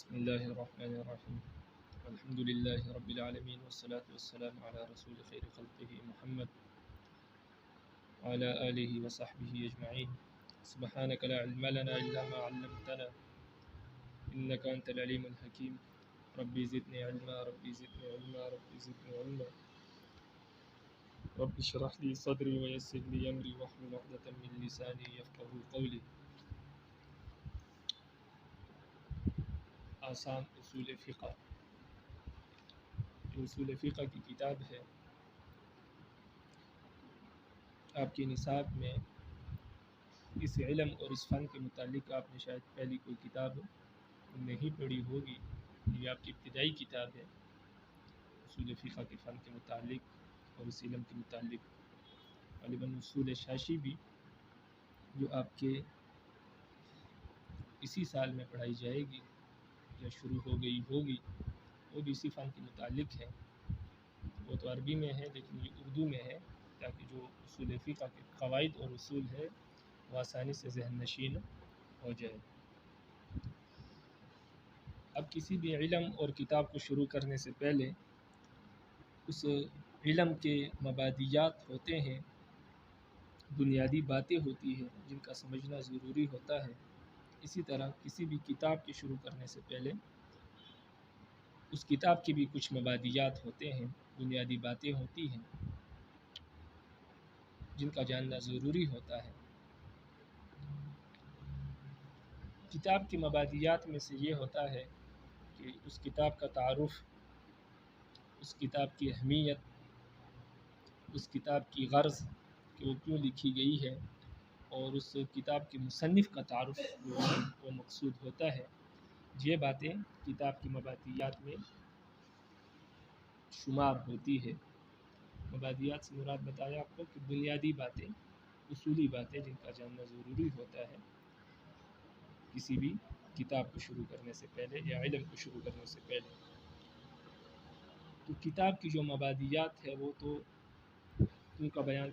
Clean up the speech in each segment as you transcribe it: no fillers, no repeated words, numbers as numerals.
بسم الله الرحمن الرحيم الحمد لله رب العالمين والصلاة والسلام على رسول خير خلقه محمد وعلى آله وصحبه أجمعين. سبحانك لا علم لنا إلا ما علمتنا إنك أنت العليم الحكيم. ربي زدني علما ربي زدني علما ربي زدني علما رب اشرح لي صدري ويسر لي أمري واحلل عقدة من لساني يفقهوا قولي. آسان اصول فقہ، جو اصول فقہ کی کتاب ہے، آپ کے نصاب میں اس علم اور اس فن کے متعلق آپ نے شاید پہلی کوئی کتاب نہیں پڑھی ہوگی. یہ آپ کی ابتدائی کتاب ہے اصول فقہ کے فن کے متعلق اور اس علم کے متعلق. غالباً اصول شاشی بھی جو آپ کے اسی سال میں پڑھائی جائے گی یا شروع ہو گئی ہوگی، وہ بھی اسی فن کے متعلق ہے. وہ تو عربی میں ہے لیکن یہ اردو میں ہے تاکہ جو اصول فقہ کے قواعد اور اصول ہے وہ آسانی سے ذہن نشین ہو جائے. اب کسی بھی علم اور کتاب کو شروع کرنے سے پہلے اس علم کے مبادیات ہوتے ہیں، بنیادی باتیں ہوتی ہیں جن کا سمجھنا ضروری ہوتا ہے. اسی طرح کسی بھی کتاب کے شروع کرنے سے پہلے اس کتاب کے بھی کچھ مبادیات ہوتے ہیں، بنیادی باتیں ہوتی ہیں جن کا جاننا ضروری ہوتا ہے. کتاب کی مبادیات میں سے یہ ہوتا ہے کہ اس کتاب کا تعارف، اس کتاب کی اہمیت، اس کتاب کی غرض کہ وہ کیوں لکھی گئی ہے، اور اس کتاب کے مصنف کا تعارف جو وہ مقصود ہوتا ہے. یہ باتیں کتاب کی مبادیات میں شمار ہوتی ہے. مبادیات سے مراد بتایا آپ کو کہ بنیادی باتیں، اصولی باتیں جن کا جاننا ضروری ہوتا ہے کسی بھی کتاب کو شروع کرنے سے پہلے یا علم کو شروع کرنے سے پہلے. تو کتاب کی جو مبادیات ہے وہ تو ان کو بیان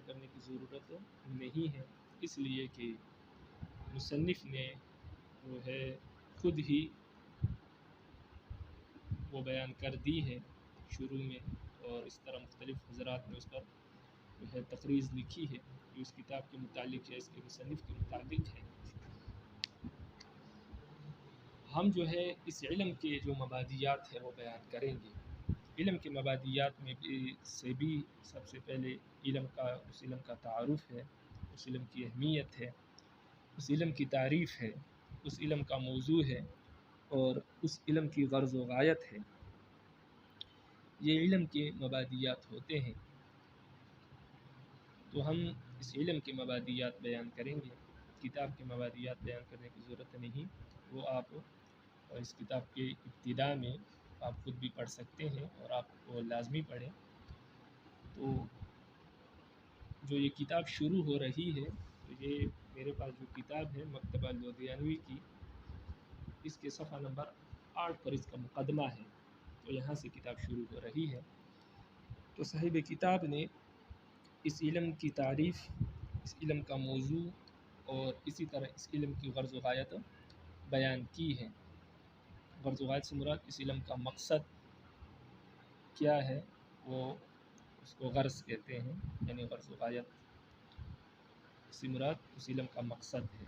کرنے کی ضرورت نہیں ہے، اس لیے کہ مصنف نے وہ ہے خود ہی وہ بیان کر دی ہے شروع میں، اور اس طرح مختلف حضرات نے اس پر جو ہے تقریض لکھی ہے جو اس کتاب کے متعلق ہے، اس کے مصنف کے متعلق ہے. ہم جو ہے اس علم کے جو مبادیات ہے وہ بیان کریں گے. علم کے مبادیات میں سے بھی سب سے پہلے اس علم کا تعارف ہے، اس علم کی اہمیت ہے، اس علم کی تعریف ہے، اس علم کا موضوع ہے اور اس علم کی غرض و غایت ہے. یہ علم کے مبادیات ہوتے ہیں. تو ہم اس علم کے مبادیات بیان کریں گے. کتاب کے مبادیات بیان کرنے کی ضرورت نہیں، وہ آپ اس کتاب کے ابتدا میں آپ خود بھی پڑھ سکتے ہیں اور آپ کو لازمی پڑھیں. تو جو یہ کتاب شروع ہو رہی ہے، تو یہ میرے پاس جو کتاب ہے مکتبہ لدھیانوی کی، اس کے صفحہ نمبر 8 پر اس کا مقدمہ ہے. تو یہاں سے کتاب شروع ہو رہی ہے. تو صاحب کتاب نے اس علم کی تعریف، اس علم کا موضوع اور اسی طرح اس علم کی غرض و غایت بیان کی ہے. غرض و غایت سے مراد اس علم کا مقصد کیا ہے، وہ اس کو غرض کہتے ہیں، یعنی غرض و غایت سے مراد اس علم کا مقصد ہے.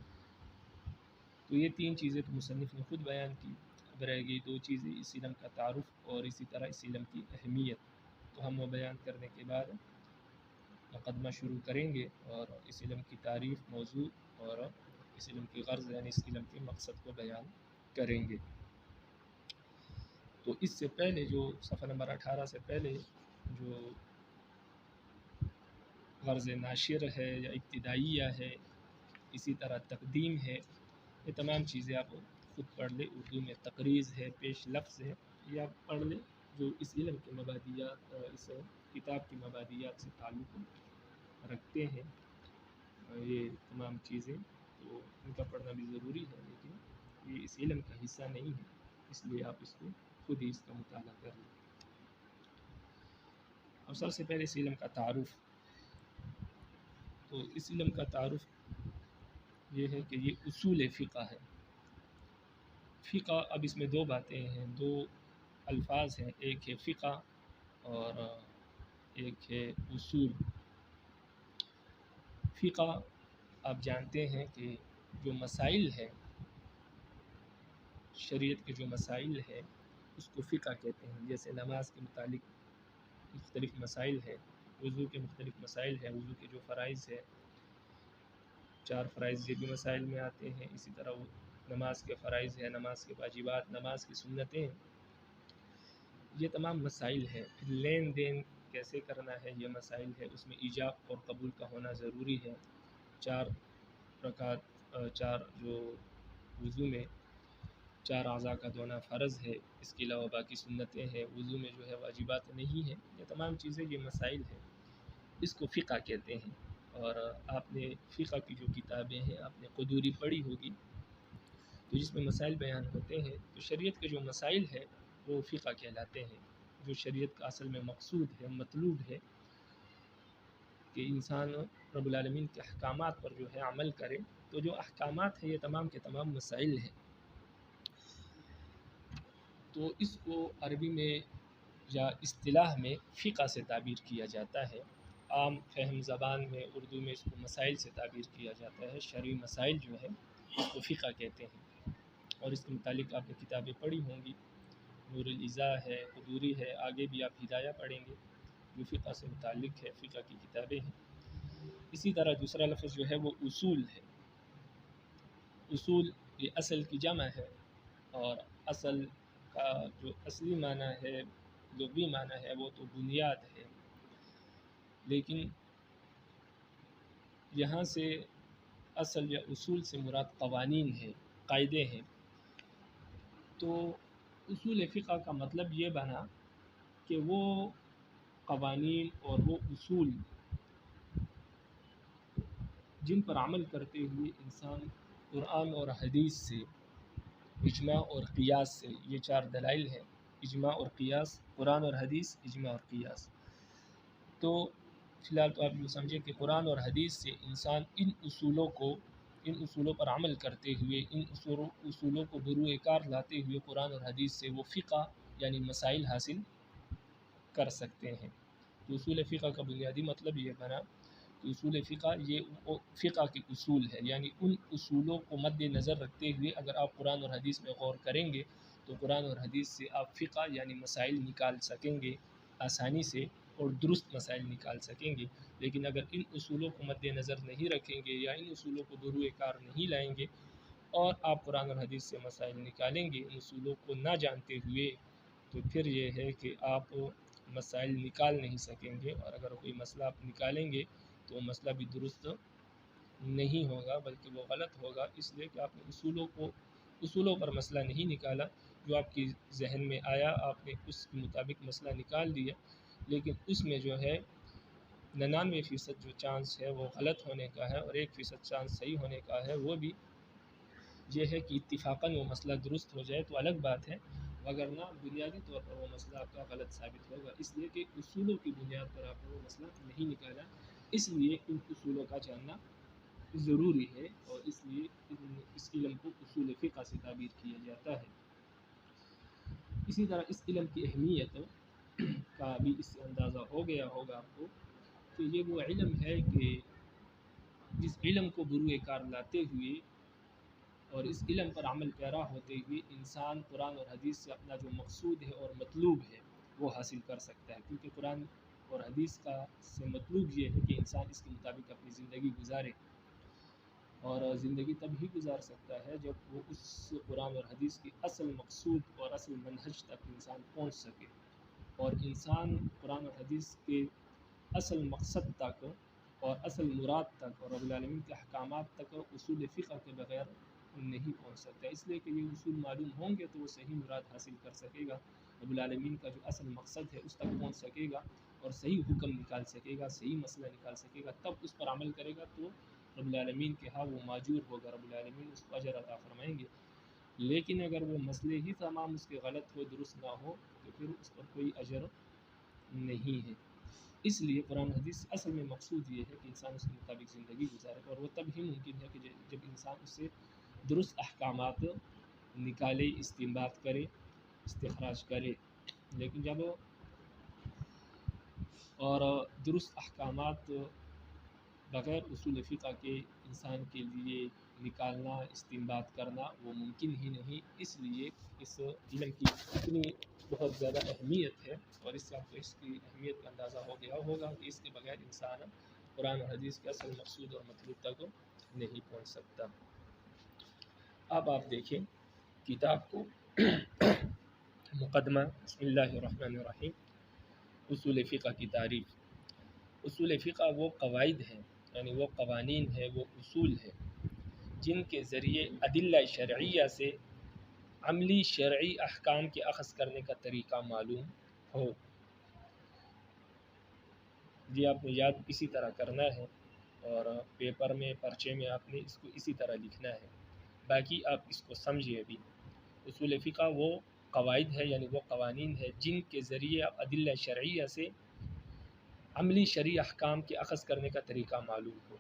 تو یہ 3 چیزیں تو مصنف نے خود بیان کی. اب رہ گئی 2 چیزیں، اس علم کا تعارف اور اسی طرح اس علم کی اہمیت. تو ہم وہ بیان کرنے کے بعد مقدمہ شروع کریں گے اور اس علم کی تعریف، موضوع اور اس علم کی غرض یعنی اس علم کے مقصد کو بیان کریں گے. تو اس سے پہلے جو صفحہ نمبر 18 سے پہلے جو غرض ناشر ہے یا ابتدائیہ ہے، اسی طرح تقدیم ہے، یہ تمام چیزیں آپ خود پڑھ لیں. اردو میں تقریض ہے، پیش لفظ ہے، یہ آپ پڑھ لیں جو اس علم کے مبادیات، اس کتاب کی مبادیات سے تعلق رکھتے ہیں. یہ تمام چیزیں تو ان کا پڑھنا بھی ضروری ہے، لیکن یہ اس علم کا حصہ نہیں ہے، اس لیے آپ اس کو خود ہی اس کا مطالعہ کر لیں. اب سب سے پہلے اس علم کا تعارف. تو اس علم کا تعارف یہ ہے کہ یہ اصول فقہ ہے. فقہ، اب اس میں دو باتیں ہیں، دو الفاظ ہیں، ایک ہے فقہ اور ایک ہے اصول۔ فقہ آپ جانتے ہیں کہ جو مسائل ہیں، شریعت کے جو مسائل ہیں اس کو فقہ کہتے ہیں۔ جیسے نماز کے متعلق مختلف مسائل ہیں، وضو کے مختلف مسائل ہیں، وضو کے جو فرائض ہیں، 4 فرائض یہ بھی مسائل میں آتے ہیں، اسی طرح وہ نماز کے فرائض ہیں، نماز کے واجبات، نماز کی سنتیں، یہ تمام مسائل ہیں۔ پھر لین دین کیسے کرنا ہے یہ مسائل ہے، اس میں ایجاب اور قبول کا ہونا ضروری ہے۔ 4 رکعت 4 جو وضو میں 4 اعضاء کا دھونا فرض ہے، اس کے علاوہ باقی سنتیں ہیں، وضو میں جو ہے واجبات نہیں ہیں، یہ تمام چیزیں یہ مسائل ہیں، اس کو فقہ کہتے ہیں۔ اور آپ نے فقہ کی جو کتابیں ہیں آپ نے قدوری پڑھی ہوگی، تو جس میں مسائل بیان ہوتے ہیں، تو شریعت کے جو مسائل ہیں وہ فقہ کہلاتے ہیں۔ جو شریعت کا اصل میں مقصود ہے، مطلوب ہے کہ انسان رب العالمین کے احکامات پر جو ہے عمل کرے، تو جو احکامات ہیں یہ تمام کے تمام مسائل ہیں۔ تو اس کو عربی میں یا اصطلاح میں فقہ سے تعبیر کیا جاتا ہے۔ عام فہم زبان میں اردو میں اس کو مسائل سے تعبیر کیا جاتا ہے۔ شرعی مسائل جو ہے اس کو فقہ کہتے ہیں، اور اس کے متعلق آپ نے کتابیں پڑھی ہوں گی، نور الازا ہے، قدوری ہے، آگے بھی آپ ہدایہ پڑھیں گے جو فقہ سے متعلق ہے، فقہ کی کتابیں ہیں۔ اسی طرح دوسرا لفظ جو ہے وہ اصول ہے۔ اصول یہ اصل کی جمع ہے، اور اصل کا جو اصلی معنی ہے، لغوی معنی ہے، وہ تو بنیاد ہے، لیکن یہاں سے اصل یا اصول سے مراد قوانین ہیں، قاعدے ہیں۔ تو اصول فقہ کا مطلب یہ بنا کہ وہ قوانین اور وہ اصول جن پر عمل کرتے ہوئے انسان قرآن اور حدیث سے، اجماع اور قیاس سے، یہ 4 دلائل ہیں، اجماع اور قیاس، قرآن اور حدیث، اجماع اور قیاس۔ تو فی الحال تو آپ یہ سمجھیں کہ قرآن اور حدیث سے انسان ان اصولوں پر عمل کرتے ہوئے، ان اصولوں کو بروئے کار لاتے ہوئے قرآن اور حدیث سے وہ فقہ یعنی مسائل حاصل کر سکتے ہیں۔ تو اصول فقہ کا بنیادی مطلب یہ بنا کہ اصول فقہ یہ فقہ کے اصول ہے، یعنی ان اصولوں کو مد نظر رکھتے ہوئے اگر آپ قرآن اور حدیث میں غور کریں گے تو قرآن اور حدیث سے آپ فقہ یعنی مسائل نکال سکیں گے آسانی سے، اور درست مسائل نکال سکیں گے۔ لیکن اگر ان اصولوں کو مد نظر نہیں رکھیں گے یا ان اصولوں کو بروئے کار نہیں لائیں گے اور آپ قرآن اور حدیث سے مسائل نکالیں گے ان اصولوں کو نہ جانتے ہوئے، تو پھر یہ ہے کہ آپ مسائل نکال نہیں سکیں گے، اور اگر کوئی مسئلہ آپ نکالیں گے تو وہ مسئلہ بھی درست نہیں ہوگا بلکہ وہ غلط ہوگا، اس لیے کہ آپ نے اصولوں پر مسئلہ نہیں نکالا۔ جو آپ کی ذہن میں آیا آپ نے اس کے مطابق مسئلہ نکال دیا، لیکن اس میں جو ہے 99% جو چانس ہے وہ غلط ہونے کا ہے اور 1% چانس صحیح ہونے کا ہے۔ وہ بھی یہ ہے کہ اتفاقاً وہ مسئلہ درست ہو جائے تو الگ بات ہے، وگرنہ بنیادی طور پر وہ مسئلہ آپ کا غلط ثابت ہوگا، اس لیے کہ اصولوں کی بنیاد پر آپ نے وہ مسئلہ نہیں نکالا۔ اس لیے ان اصولوں کا جاننا ضروری ہے، اور اس لیے اس علم کو اصول فقہ سے تعبیر کیا جاتا ہے۔ اسی طرح اس علم کی اہمیت کا بھی اس سے اندازہ ہو گیا ہوگا آپ کو کہ یہ وہ علم ہے کہ جس علم کو بروئے کار لاتے ہوئے اور اس علم پر عمل پیرا ہوتے ہوئے انسان قرآن اور حدیث سے اپنا جو مقصود ہے اور مطلوب ہے وہ حاصل کر سکتا ہے، کیونکہ قرآن اور حدیث کا سے مطلوب یہ ہے کہ انسان اس کے مطابق اپنی زندگی گزارے، اور زندگی تب ہی گزار سکتا ہے جب وہ اس قرآن اور حدیث کی اصل مقصود اور اصل منہج تک انسان پہنچ سکے، اور انسان قرآن اور حدیث کے اصل مقصد تک اور اصل مراد تک اور رب العالمین کے احکامات تک اصول فقہ کے بغیر نہیں پہنچ سکتا، اس لیے کہ یہ اصول معلوم ہوں گے تو وہ صحیح مراد حاصل کر سکے گا، رب العالمین کا جو اصل مقصد ہے اس تک پہنچ سکے گا اور صحیح حکم نکال سکے گا، صحیح مسئلہ نکال سکے گا، تب اس پر عمل کرے گا تو رب العالمین کے ہاں وہ ماجور ہوگا، رب العالمین اس کو اجر عطا فرمائیں گے۔ لیکن اگر وہ مسئلے ہی تمام اس کے غلط ہو، درست نہ ہو، تو پھر اس پر کوئی اجر نہیں ہے۔ اس لیے قرآن حدیث اصل میں مقصود یہ ہے کہ انسان اس کے مطابق زندگی گزارے، اور وہ تب ہی ممکن ہے کہ جب انسان اس سے درست احکامات نکالے، استنباط کرے، استخراج کرے، لیکن جب اور درست احکامات بغیر اصول فقہ کے انسان کے لیے نکالنا، استنباط کرنا وہ ممکن ہی نہیں۔ اس لیے اس علم کی اتنی بہت زیادہ اہمیت ہے، اور اس سے آپ کو اس کی اہمیت کا اندازہ ہو گیا ہوگا کہ اس کے بغیر انسان قرآن و حدیث کے اصل مقصود اور مطلوب تک نہیں پہنچ سکتا۔ اب آپ دیکھیں کتاب کو مقدمہ، بسم اللہ الرحمن الرحیم، اصول فقہ کی تعریف۔ اصول فقہ وہ قواعد ہیں، یعنی وہ قوانین ہے، وہ اصول ہے جن کے ذریعے ادلہ شرعیہ سے عملی شرعی احکام کے اخذ کرنے کا طریقہ معلوم ہو۔ یہ آپ نے یاد اسی طرح کرنا ہے، اور پیپر میں، پرچے میں آپ نے اس کو اسی طرح لکھنا ہے، باقی آپ اس کو سمجھیے ابھی۔ اصول فقہ وہ قواعد ہے، یعنی وہ قوانین ہے جن کے ذریعے آپ ادلہ شرعیہ سے عملی شرعی احکام کے اخذ کرنے کا طریقہ معلوم ہو۔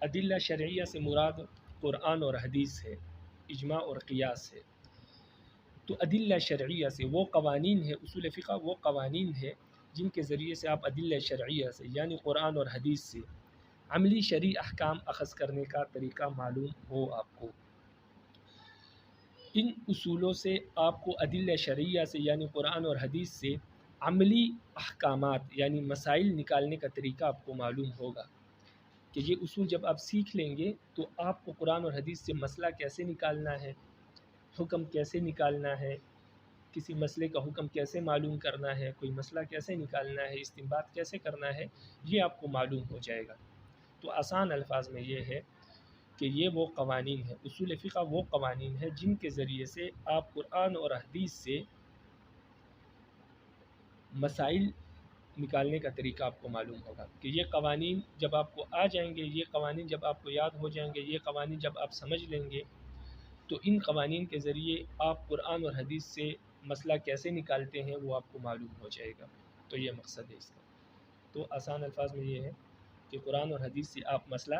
ادلہ شرعیہ سے مراد قرآن اور حدیث ہے، اجماع اور قیاس ہے۔ تو ادلہ شرعیہ سے وہ قوانین ہے، اصول فقہ وہ قوانین ہے جن کے ذریعے سے آپ ادلہ شرعیہ سے یعنی قرآن اور حدیث سے عملی شرعی احکام اخذ کرنے کا طریقہ معلوم ہو آپ کو۔ ان اصولوں سے آپ کو ادلہ شرعیہ سے یعنی قرآن اور حدیث سے عملی احکامات یعنی مسائل نکالنے کا طریقہ آپ کو معلوم ہوگا کہ یہ اصول جب آپ سیکھ لیں گے تو آپ کو قرآن اور حدیث سے مسئلہ کیسے نکالنا ہے، حکم کیسے نکالنا ہے، کسی مسئلے کا حکم کیسے معلوم کرنا ہے، کوئی مسئلہ کیسے نکالنا ہے، استنباط کیسے کرنا ہے، یہ آپ کو معلوم ہو جائے گا۔ تو آسان الفاظ میں یہ ہے کہ یہ وہ قوانین ہیں، اصول فقہ وہ قوانین ہیں جن کے ذریعے سے آپ قرآن اور حدیث سے مسائل نکالنے کا طریقہ آپ کو معلوم ہوگا کہ یہ قوانین جب آپ کو آ جائیں گے، یہ قوانین جب آپ کو یاد ہو جائیں گے، یہ قوانین جب آپ سمجھ لیں گے تو ان قوانین کے ذریعے آپ قرآن اور حدیث سے مسئلہ کیسے نکالتے ہیں وہ آپ کو معلوم ہو جائے گا۔ تو یہ مقصد ہے اس کا۔ تو آسان الفاظ میں یہ ہے کہ قرآن اور حدیث سے آپ مسئلہ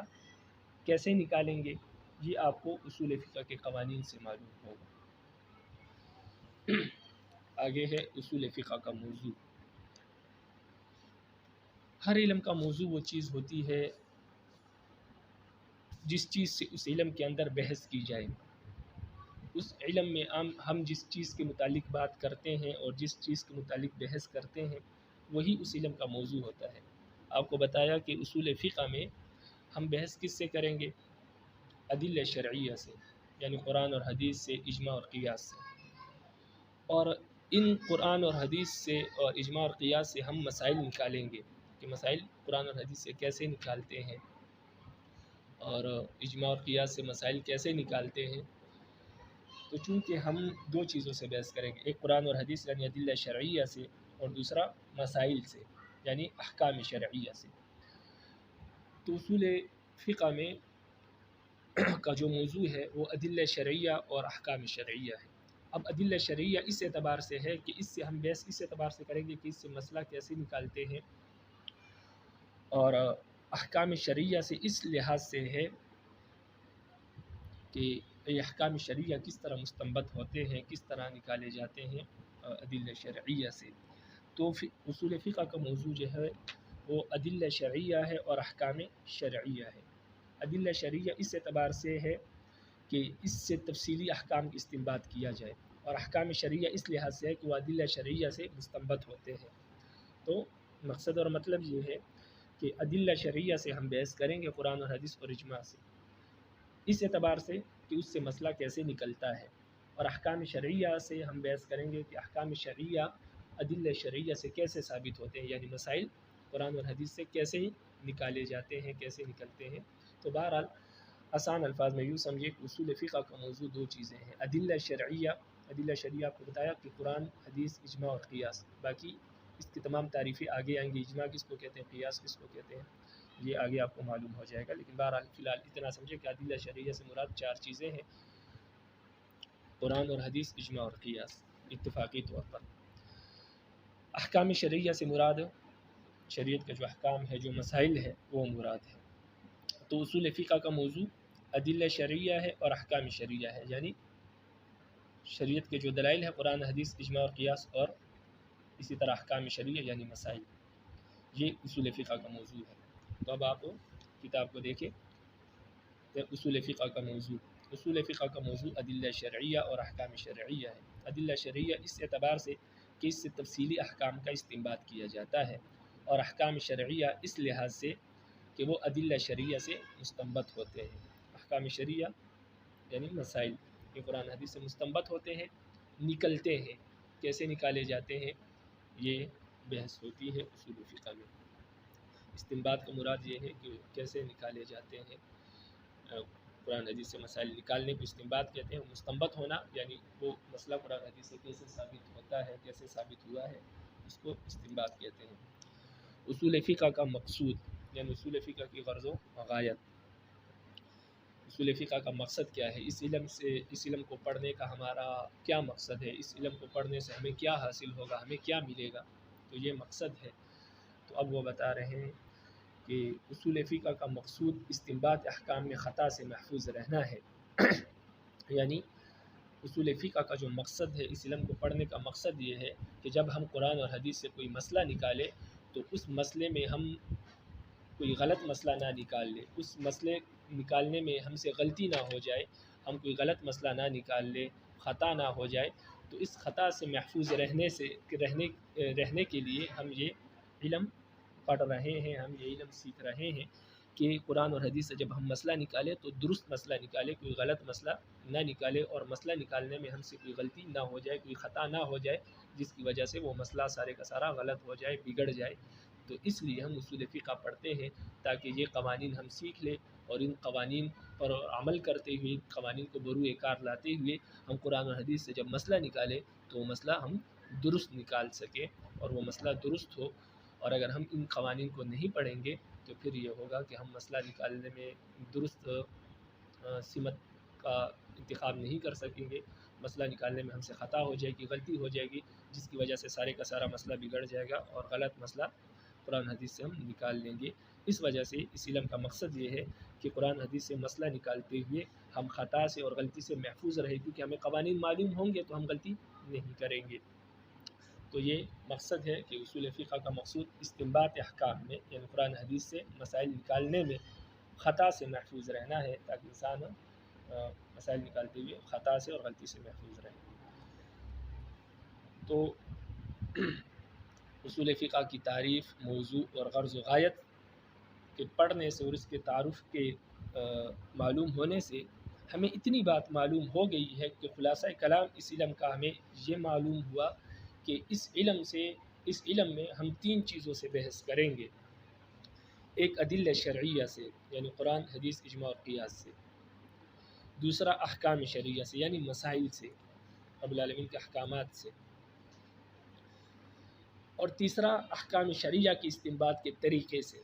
کیسے نکالیں گے، یہ آپ کو اصول فقہ کے قوانین سے معلوم ہوگا۔ آگے ہے اصول فقہ کا موضوع۔ ہر علم کا موضوع وہ چیز ہوتی ہے جس چیز سے اس علم کے اندر بحث کی جائے۔ اس علم میں ہم جس چیز کے متعلق بات کرتے ہیں اور جس چیز کے متعلق بحث کرتے ہیں وہی اس علم کا موضوع ہوتا ہے۔ آپ کو بتایا کہ اصول فقہ میں ہم بحث کس سے کریں گے؟ ادلہ شرعیہ سے، یعنی قرآن اور حدیث سے، اجماع اور قیاس سے۔ اور ان قرآن اور حدیث سے اور اجماع اور قیاس سے ہم مسائل نکالیں گے کہ مسائل قرآن اور حدیث سے کیسے نکالتے ہیں، اور اجماع اور قیاس سے مسائل کیسے نکالتے ہیں۔ تو چونکہ ہم دو چیزوں سے بحث کریں گے، ایک قرآن اور حدیث یعنی ادلہ شرعیہ سے، اور دوسرا مسائل سے یعنی احکام شرعیہ سے۔ تو اصول فقہ میں کا جو موضوع ہے وہ ادلہ شرعیہ اور احکام شرعیہ ہے۔ اب ادلہ شرعیہ اس اعتبار سے ہے کہ اس سے ہم بحث اس اعتبار سے کریں گے کہ اس سے مسئلہ کیسے نکالتے ہیں، اور احکام شرعیہ سے اس لحاظ سے ہے کہ یہ احکام شرعیہ کس طرح مستنبط ہوتے ہیں، کس طرح نکالے جاتے ہیں ادلہ شرعیہ سے۔ تو اصول فقہ کا موضوع جو ہے وہ ادلہ شرعیہ ہے اور احکام شرعیہ ہے۔ ادلہ شرعیہ اس اعتبار سے ہے کہ اس سے تفصیلی احکام کی استنباط کیا جائے، اور احکام شرعیہ اس لحاظ سے ہے کہ وہ ادلہ شرعیہ سے مستنبط ہوتے ہیں۔ تو مقصد اور مطلب یہ ہے کہ ادلہ شرعیہ سے ہم بحث کریں گے قرآن اور حدیث اور اجماع سے، اس اعتبار سے کہ اس سے مسئلہ کیسے نکلتا ہے، اور احکام شرعیہ سے ہم بحث کریں گے کہ احکام شرعیہ ادلہ شرعیہ سے کیسے ثابت ہوتے ہیں، یعنی مسائل قرآن اور حدیث سے کیسے نکالے جاتے ہیں، کیسے نکلتے ہیں۔ تو بہرحال آسان الفاظ میں یوں سمجھے کہ اصول فقہ کا موضوع دو چیزیں ہیں، ادلہ شرعیہ۔ ادلہ شرعیہ آپ کو بتایا کہ قرآن، حدیث، اجماع اور قیاس، باقی اس کی تمام تعریفیں آگے آئیں گی، اجماع کس کو کہتے ہیں، قیاس کس کو کہتے ہیں، یہ آگے آپ کو معلوم ہو جائے گا۔ لیکن بہرحال فی الحال اتنا سمجھے کہ ادلہ شرعیہ سے مراد چار چیزیں ہیں، قرآن اور حدیث، اجماع اور قیاس، اتفاقی طور پر۔ احکام شرعیہ سے مراد شریعت کا جو احکام ہے، جو مسائل ہے، وہ مراد ہے۔ تو اصول فقہ کا موضوع ادلہ شرعیہ ہے اور احکام شرعیہ ہے، یعنی شریعت کے جو دلائل ہیں قرآن حدیث اجماع اور قیاس، اور اسی طرح احکام شرعیہ یعنی مسائل، یہ اصول فقہ کا موضوع ہے۔ تو اب آپ کتاب کو دیکھیں کہ اصول فقہ کا موضوع ادلہ شرعیہ اور احکام شرعیہ ہے۔ ادلہ شرعیہ اس اعتبار سے کہ اس سے تفصیلی احکام کا استنباط کیا جاتا ہے، اور احکام شرعیہ اس لحاظ سے کہ وہ ادلہ شرعیہ سے مستنبط ہوتے ہیں۔ احکام شرعیہ یعنی مسائل یہ قرآن حدیث سے مستنبط ہوتے ہیں، نکلتے ہیں، کیسے نکالے جاتے ہیں یہ بحث ہوتی ہے اصول فقہ میں۔ استنباط کا مراد یہ ہے کہ کیسے نکالے جاتے ہیں، قرآن حدیث سے مسائل نکالنے کو استنباط کہتے ہیں۔ مستنبط ہونا یعنی وہ مسئلہ قرآن حدیث سے کیسے ثابت ہوتا ہے، کیسے ثابت ہوا ہے، اس کو استنباط کہتے ہیں۔ اصول فقہ کا مقصود یعنی اصول فقہ کی غرض و غایت، اصول فقہ کا مقصد کیا ہے، اس علم کو پڑھنے کا ہمارا کیا مقصد ہے، اس علم کو پڑھنے سے ہمیں کیا حاصل ہوگا، ہمیں کیا ملے گا، تو یہ مقصد ہے۔ تو اب وہ بتا رہے ہیں کہ اصول فقہ کا مقصود استنباط احکام میں خطا سے محفوظ رہنا ہے۔ یعنی اصول فقہ کا جو مقصد ہے، اس علم کو پڑھنے کا مقصد یہ ہے کہ جب ہم قرآن اور حدیث سے کوئی مسئلہ نکالے تو اس مسئلے میں ہم کوئی غلط مسئلہ نہ نکال لیں، اس مسئلے نکالنے میں ہم سے غلطی نہ ہو جائے، ہم کوئی غلط مسئلہ نہ نکال لیں، خطا نہ ہو جائے۔ تو اس خطا سے محفوظ رہنے کے لیے ہم یہ علم پڑھ رہے ہیں، ہم یہ علم سیکھ رہے ہیں کہ قرآن اور حدیث سے جب ہم مسئلہ نکالیں تو درست مسئلہ نکالیں، کوئی غلط مسئلہ نہ نکالے، اور مسئلہ نکالنے میں ہم سے کوئی غلطی نہ ہو جائے، کوئی خطا نہ ہو جائے جس کی وجہ سے وہ مسئلہ سارے کا سارا غلط ہو جائے، بگڑ جائے۔ تو اس لیے ہم اصول فقہ پڑھتے ہیں تاکہ یہ قوانین ہم سیکھ لیں، اور ان قوانین پر عمل کرتے ہوئے، قوانین کو بروئے کار لاتے ہوئے ہم قرآن اور حدیث سے جب مسئلہ نکالیں تو وہ مسئلہ ہم درست نکال سکیں، اور وہ مسئلہ درست ہو۔ اور اگر ہم ان قوانین کو نہیں پڑھیں گے تو پھر یہ ہوگا کہ ہم مسئلہ نکالنے میں درست سمت کا انتخاب نہیں کر سکیں گے، مسئلہ نکالنے میں ہم سے خطا ہو جائے گی، غلطی ہو جائے گی، جس کی وجہ سے سارے کا سارا مسئلہ بگڑ جائے گا، اور غلط مسئلہ قرآن حدیث سے ہم نکال لیں گے۔ اس وجہ سے اس علم کا مقصد یہ ہے کہ قرآن حدیث سے مسئلہ نکالتے ہوئے ہم خطا سے اور غلطی سے محفوظ رہے، کیونکہ ہمیں قوانین معلوم ہوں گے تو ہم غلطی نہیں کریں گے۔ تو یہ مقصد ہے کہ اصول فقہ کا مقصود استنباط احکام میں یعنی قرآن حدیث سے مسائل نکالنے میں خطا سے محفوظ رہنا ہے، تاکہ انسان مسائل نکالتے ہوئے خطا سے اور غلطی سے محفوظ رہے۔ تو اصول فقہ کی تعریف، موضوع اور غرض و غایت کے پڑھنے سے اور اس کے تعارف کے معلوم ہونے سے ہمیں اتنی بات معلوم ہو گئی ہے کہ خلاصہ کلام اس علم کا ہمیں یہ معلوم ہوا کہ اس علم میں ہم تین چیزوں سے بحث کریں گے۔ ایک ادلہ شرعیہ سے یعنی قرآن حدیث اجماع اور قیاس سے، دوسرا احکام شرعیہ سے یعنی مسائل سے، رب العالمین کے احکامات سے، اور تیسرا احکام شرعیہ کی استنباط کے طریقے سے۔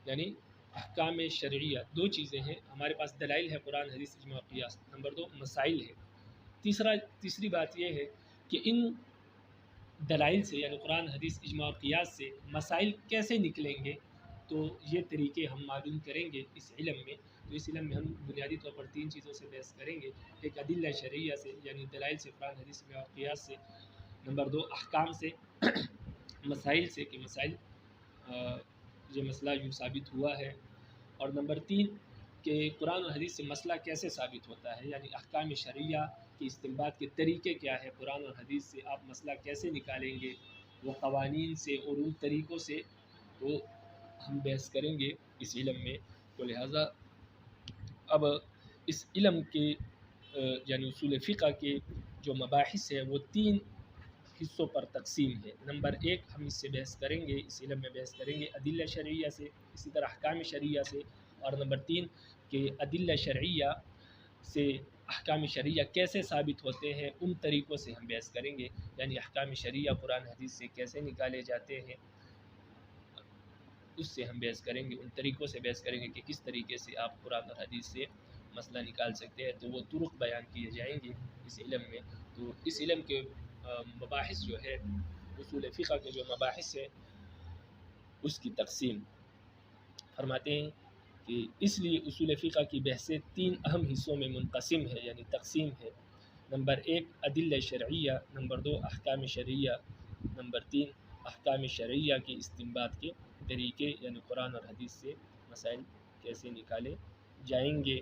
یعنی احکام شرعیہ دو چیزیں ہیں، ہمارے پاس دلائل ہے قرآن حدیث اجماع و قیاس، نمبر دو مسائل ہے۔ تیسری بات یہ ہے کہ ان دلائل سے یعنی قرآن حدیث اجماع و قیاس سے مسائل کیسے نکلیں گے، تو یہ طریقے ہم معلوم کریں گے اس علم میں۔ تو اس علم میں ہم بنیادی طور پر تین چیزوں سے بحث کریں گے، ایک ادلہ شرعیہ سے یعنی دلائل سے قرآن حدیث اجماع و قیاس سے، نمبر دو احکام سے، مسائل سے کہ مسائل یہ مسئلہ یوں ثابت ہوا ہے، اور نمبر تین کہ قرآن اور حدیث سے مسئلہ کیسے ثابت ہوتا ہے، یعنی احکام شرعیہ کی استنباط کے طریقے کیا ہے، قرآن اور حدیث سے آپ مسئلہ کیسے نکالیں گے، وہ قوانین سے اور ان طریقوں سے وہ ہم بحث کریں گے اس علم میں۔ تو لہٰذا اب اس علم کے یعنی اصول فقہ کے جو مباحث ہے وہ تین حصوں پر تقسیم ہے۔ نمبر ایک ہم اس سے بحث کریں گے، اس علم میں بحث کریں گے ادلہ شرعیہ سے، اسی طرح احکام شرعیہ سے، اور نمبر تین کہ ادلہ شرعیہ سے احکام شرعیہ کیسے ثابت ہوتے ہیں ان طریقوں سے ہم بحث کریں گے، یعنی احکام شرعیہ قرآن حدیث سے کیسے نکالے جاتے ہیں اس سے ہم بحث کریں گے، ان طریقوں سے بحث کریں گے کہ کس طریقے سے آپ قرآن اور حدیث سے مسئلہ نکال سکتے ہیں۔ تو وہ طرق بیان کیے جائیں گے اس علم میں۔ تو اس علم کے مباحث جو ہے اصول فقہ کے جو مباحث ہے اس کی تقسیم فرماتے ہیں کہ اس لیے اصول فقہ کی بحثیں تین اہم حصوں میں منقسم ہے یعنی تقسیم ہے۔ نمبر 1 ادلہ شرعیہ، نمبر 2 احکام شرعیہ، نمبر 3 احکام شرعیہ کے استنباط کے طریقے، یعنی قرآن اور حدیث سے مسائل کیسے نکالے جائیں گے،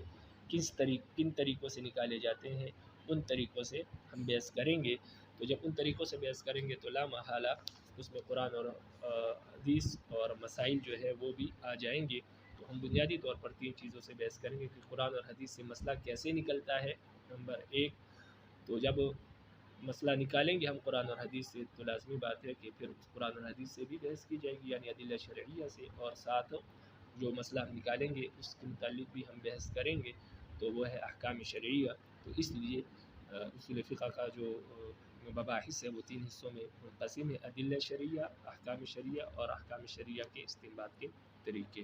کن طریقوں سے نکالے جاتے ہیں، ان طریقوں سے ہم بحث کریں گے۔ تو جب ان طریقوں سے بحث کریں گے تو لا محالہ اس میں قرآن اور حدیث اور مسائل جو ہے وہ بھی آ جائیں گے۔ تو ہم بنیادی طور پر 3 چیزوں سے بحث کریں گے کہ قرآن اور حدیث سے مسئلہ کیسے نکلتا ہے۔ نمبر 1 تو جب مسئلہ نکالیں گے ہم قرآن اور حدیث سے تو لازمی بات ہے کہ پھر قرآن اور حدیث سے بھی بحث کی جائے گی، یعنی ادلہ شرعیہ سے، اور ساتھ جو مسئلہ ہم نکالیں گے اس کے متعلق بھی ہم بحث کریں گے، تو وہ ہے احکام شرعیہ۔ تو اس لیے اصول فقہ کا جو مباحث ہے وہ 3 حصوں میں منقسم ہے: ادلہ شرعیہ، احکام شرعیہ اور احکام شرعیہ کے استنباط کے طریقے۔